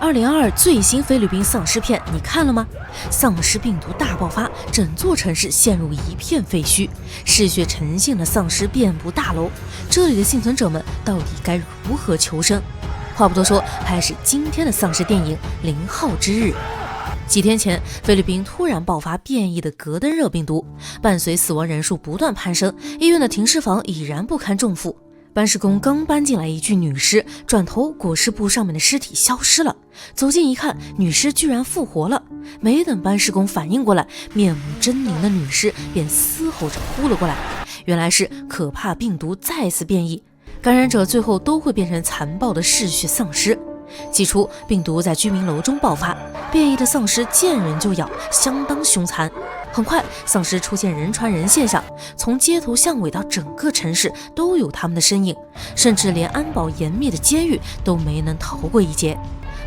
2022最新菲律宾丧尸片你看了吗？丧尸病毒大爆发，整座城市陷入一片废墟，嗜血成性的丧尸遍布大楼，这里的幸存者们到底该如何求生？话不多说，开始今天的丧尸电影《零号之日》。几天前，菲律宾突然爆发变异的格登热病毒，伴随死亡人数不断攀升，医院的停尸房已然不堪重负。搬尸工刚搬进来一具女尸，转头裹尸布上面的尸体消失了，走近一看，女尸居然复活了。没等搬尸工反应过来，面目狰狞的女尸便嘶吼着扑了过来。原来是可怕病毒再次变异，感染者最后都会变成残暴的嗜血丧尸。起初病毒在居民楼中爆发，变异的丧尸见人就咬，相当凶残。很快丧尸出现人传人现象，从街头巷尾到整个城市都有他们的身影，甚至连安保严密的监狱都没能逃过一劫。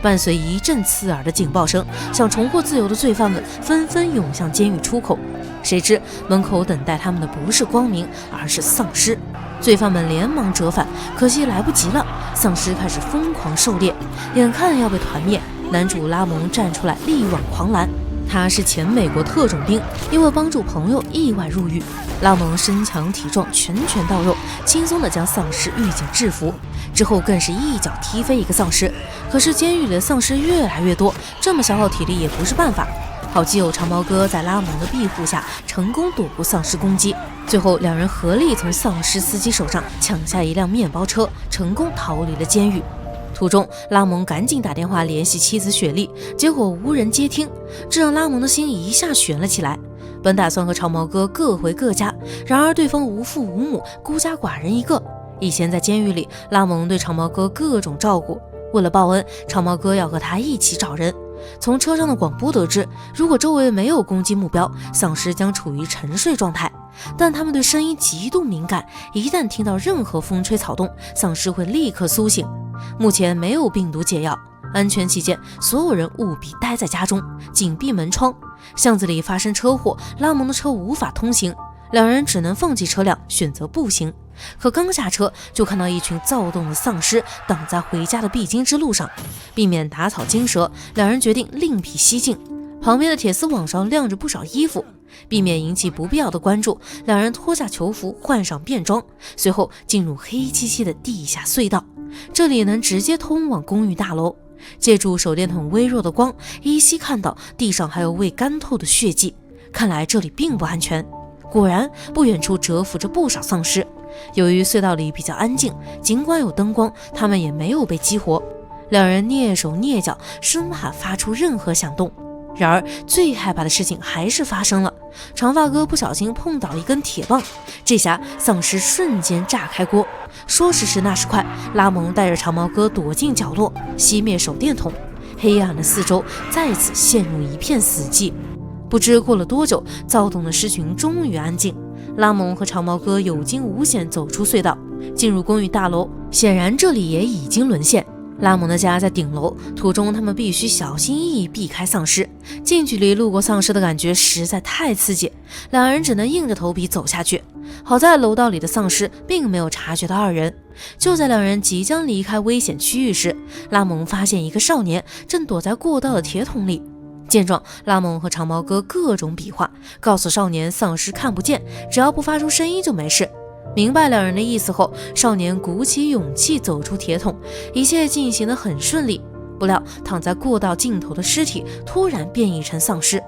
伴随一阵刺耳的警报声，想重获自由的罪犯们纷纷涌向监狱出口，谁知门口等待他们的不是光明，而是丧尸。罪犯们连忙折返，可惜来不及了，丧尸开始疯狂狩猎，眼看要被团灭，男主拉蒙站出来力挽狂澜。他是前美国特种兵，因为帮助朋友意外入狱。拉蒙身强体壮，拳拳到肉，轻松地将丧尸狱警制服，之后更是一脚踢飞一个丧尸。可是监狱里的丧尸越来越多，这么消耗体力也不是办法。好基友长毛哥在拉蒙的庇护下成功躲过丧尸攻击，最后两人合力从丧尸司机手上抢下一辆面包车，成功逃离了监狱。途中拉蒙赶紧打电话联系妻子雪莉，结果无人接听，这让拉蒙的心一下悬了起来。本打算和长毛哥各回各家，然而对方无父无母，孤家寡人一个。以前在监狱里，拉蒙对长毛哥各种照顾，为了报恩，长毛哥要和他一起找人。从车上的广播得知，如果周围没有攻击目标，丧尸将处于沉睡状态，但他们对声音极度敏感，一旦听到任何风吹草动，丧尸会立刻苏醒。目前没有病毒解药，安全起见，所有人务必待在家中，紧闭门窗。巷子里发生车祸，拉蒙的车无法通行，两人只能放弃车辆，选择步行。可刚下车，就看到一群躁动的丧尸挡在回家的必经之路上，避免打草惊蛇，两人决定另辟蹊径。旁边的铁丝网上晾着不少衣服，避免引起不必要的关注，两人脱下囚服，换上便装，随后进入黑漆漆的地下隧道，这里能直接通往公寓大楼。借助手电筒微弱的光，依稀看到地上还有未干透的血迹，看来这里并不安全。果然，不远处蛰伏着不少丧尸。由于隧道里比较安静，尽管有灯光，他们也没有被激活。两人蹑手蹑脚，生怕发出任何响动。然而最害怕的事情还是发生了，长发哥不小心碰倒一根铁棒，这下丧尸瞬间炸开锅。说时迟那时快，拉蒙带着长毛哥躲进角落，熄灭手电筒，黑暗的四周再次陷入一片死寂。不知过了多久，躁动的尸群终于安静，拉蒙和长毛哥有惊无险走出隧道，进入公寓大楼，显然这里也已经沦陷。拉蒙的家在顶楼，途中他们必须小心翼翼避开丧尸，近距离路过丧尸的感觉实在太刺激，两人只能硬着头皮走下去。好在楼道里的丧尸并没有察觉到二人。就在两人即将离开危险区域时，拉蒙发现一个少年正躲在过道的铁桶里。见状，拉蒙和长毛哥各种比划，告诉少年丧尸看不见，只要不发出声音就没事。明白两人的意思后，少年鼓起勇气走出铁桶，一切进行得很顺利。不料躺在过道尽头的尸体突然变异成丧尸，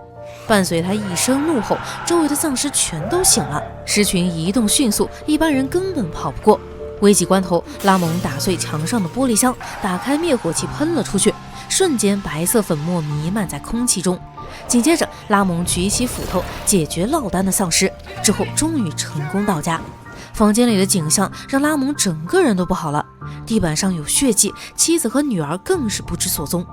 伴随他一声怒吼，周围的丧尸全都醒了，尸群移动迅速，一般人根本跑不过。危急关头，拉蒙打碎墙上的玻璃箱，打开灭火器喷了出去，瞬间白色粉末弥漫在空气中。紧接着拉蒙举起斧头解决落单的丧尸，之后终于成功到家。房间里的景象让拉蒙整个人都不好了，地板上有血迹，妻子和女儿更是不知所踪。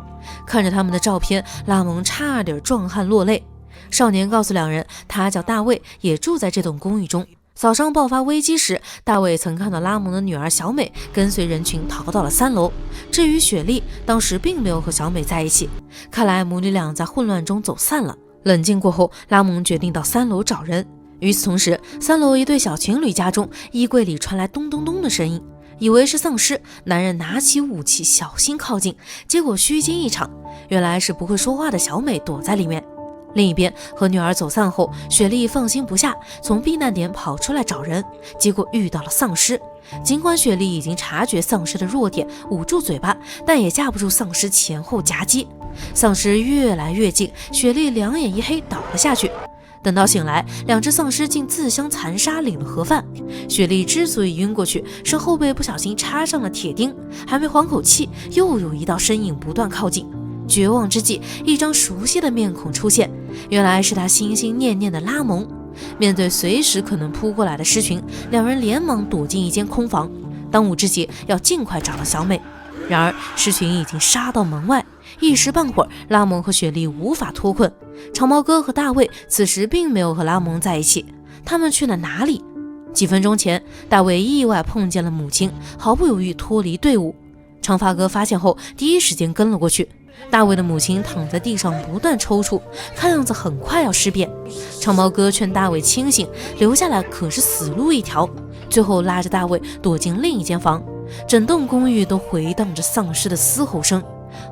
看着他们的照片，拉蒙差点壮汗落泪。少年告诉两人，他叫大卫，也住在这栋公寓中。早上爆发危机时，大卫曾看到拉蒙的女儿小美跟随人群逃到了3楼。至于雪莉，当时并没有和小美在一起，看来母女俩在混乱中走散了。冷静过后，拉蒙决定到3楼找人。与此同时，3楼一对小情侣家中衣柜里传来咚咚咚的声音，以为是丧尸，男人拿起武器小心靠近，结果虚惊一场，原来是不会说话的小美躲在里面。另一边，和女儿走散后，雪莉放心不下，从避难点跑出来找人，结果遇到了丧尸。尽管雪莉已经察觉丧尸的弱点，捂住嘴巴，但也架不住丧尸前后夹击。丧尸越来越近，雪莉两眼一黑倒了下去。等到醒来，两只丧尸竟自相残杀，领了盒饭。雪莉之所以晕过去，是后背不小心插上了铁钉，还没缓口气，又有一道身影不断靠近。绝望之际，一张熟悉的面孔出现，原来是他心心念念的拉蒙。面对随时可能扑过来的狮群，两人连忙躲进一间空房，当务之急要尽快找到小美。然而狮群已经杀到门外，一时半会儿拉蒙和雪莉无法脱困。长毛哥和大卫此时并没有和拉蒙在一起，他们去了哪里？几分钟前，大卫意外碰见了母亲，毫不犹豫脱离队伍。长发哥发现后，第一时间跟了过去。大卫的母亲躺在地上不断抽搐，看样子很快要尸变。长毛哥劝大卫清醒，留下来可是死路一条，最后拉着大卫躲进另一间房。整栋公寓都回荡着丧尸的嘶吼声。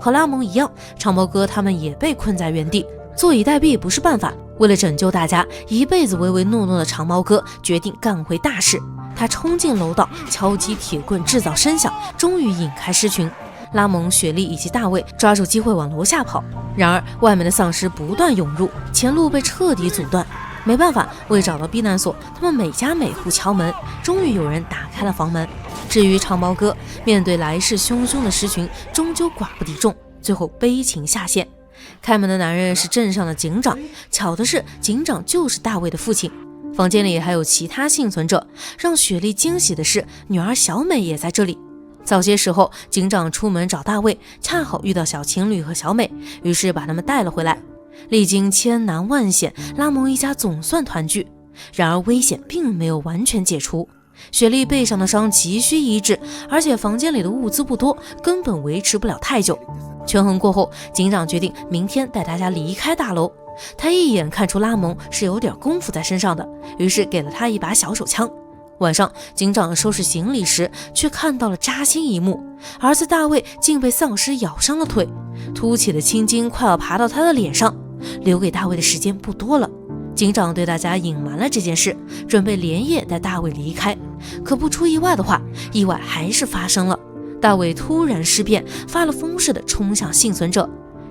和拉蒙一样，长毛哥他们也被困在原地，坐以待毙不是办法。为了拯救大家，一辈子唯唯诺诺的长毛哥决定干回大事。他冲进楼道，敲击铁棍制造声响，终于引开狮群。拉蒙、雪莉以及大卫抓住机会往楼下跑，然而外面的丧尸不断涌入，前路被彻底阻断。没办法，为找到避难所，他们每家每户敲门，终于有人打开了房门。至于长毛哥，面对来势汹汹的狮群，终究寡不敌众，最后悲情下线。开门的男人是镇上的警长，巧的是，警长就是大卫的父亲。房间里还有其他幸存者，让雪莉惊喜的是，女儿小美也在这里。早些时候，警长出门找大卫，恰好遇到小情侣和小美，于是把他们带了回来。历经千难万险，拉蒙一家总算团聚。然而危险并没有完全解除，雪莉背上的伤急需医治，而且房间里的物资不多，根本维持不了太久。权衡过后，警长决定明天带大家离开大楼。他一眼看出拉蒙是有点功夫在身上的，于是给了他一把小手枪。晚上，警长收拾行李时，却看到了扎心一幕：儿子大卫竟被丧尸咬伤了腿，凸起的青筋快要爬到他的脸上。留给大卫的时间不多了，警长对大家隐瞒了这件事，准备连夜带大卫离开。可不出意外的话，意外还是发生了。大卫突然尸变，发了疯似的冲向幸存者。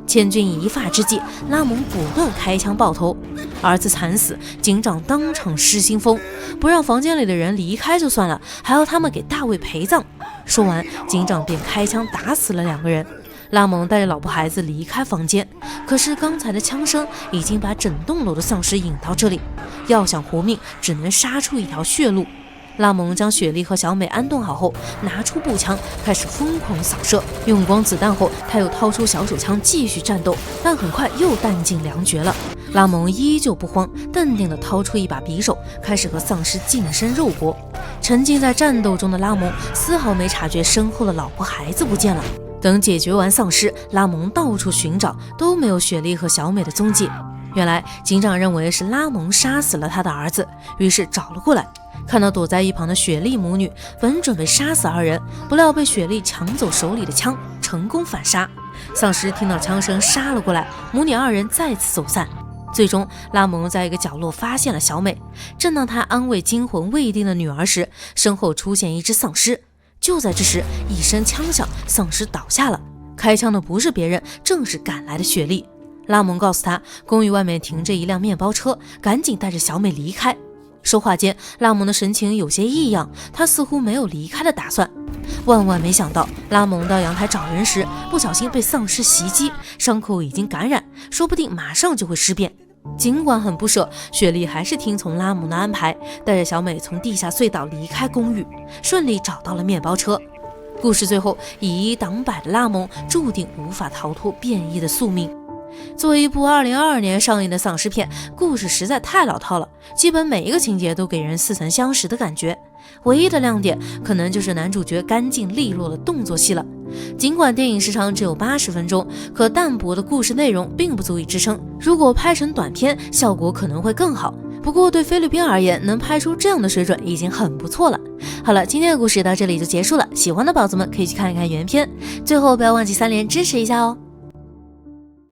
千钧一发之际，拉蒙果断开枪爆头，儿子惨死，警长当场失心疯，不让房间里的人离开就算了，还要他们给大卫陪葬。说完，警长便开枪打死了2个人。拉蒙带着老婆孩子离开房间，可是刚才的枪声已经把整栋楼的丧尸引到这里，要想活命，只能杀出一条血路。拉蒙将雪莉和小美安顿好后，拿出步枪开始疯狂扫射，用光子弹后，他又掏出小手枪继续战斗，但很快又弹尽粮绝了。拉蒙依旧不慌，淡定地掏出一把匕首，开始和丧尸近身肉搏。沉浸在战斗中的拉蒙丝毫没察觉身后的老婆孩子不见了。等解决完丧尸，拉蒙到处寻找，都没有雪莉和小美的踪迹。原来警长认为是拉蒙杀死了他的儿子，于是找了过来。看到躲在一旁的雪莉母女，本准备杀死2人，不料被雪莉抢走手里的枪，成功反杀。丧尸听到枪声杀了过来，母女2人再次走散。最终，拉蒙在一个角落发现了小美。正当他安慰惊魂未定的女儿时，身后出现一只丧尸。就在这时，一声枪响，丧尸倒下了。开枪的不是别人，正是赶来的雪莉。拉蒙告诉他，公寓外面停着一辆面包车，赶紧带着小美离开。说话间，拉蒙的神情有些异样，他似乎没有离开的打算。万万没想到，拉蒙到阳台找人时，不小心被丧尸袭击，伤口已经感染，说不定马上就会尸变。尽管很不舍，雪莉还是听从拉蒙的安排，带着小美从地下隧道离开公寓，顺利找到了面包车。故事最后，以一挡百的拉蒙注定无法逃脱变异的宿命。作为一部2022年上映的丧尸片，故事实在太老套了，基本每一个情节都给人似曾相识的感觉。唯一的亮点可能就是男主角干净利落的动作戏了。尽管电影时长只有80分钟，可淡薄的故事内容并不足以支撑，如果拍成短片，效果可能会更好。不过对菲律宾而言，能拍出这样的水准已经很不错了。好了，今天的故事到这里就结束了，喜欢的宝子们可以去看一看原片。最后不要忘记3连支持一下哦。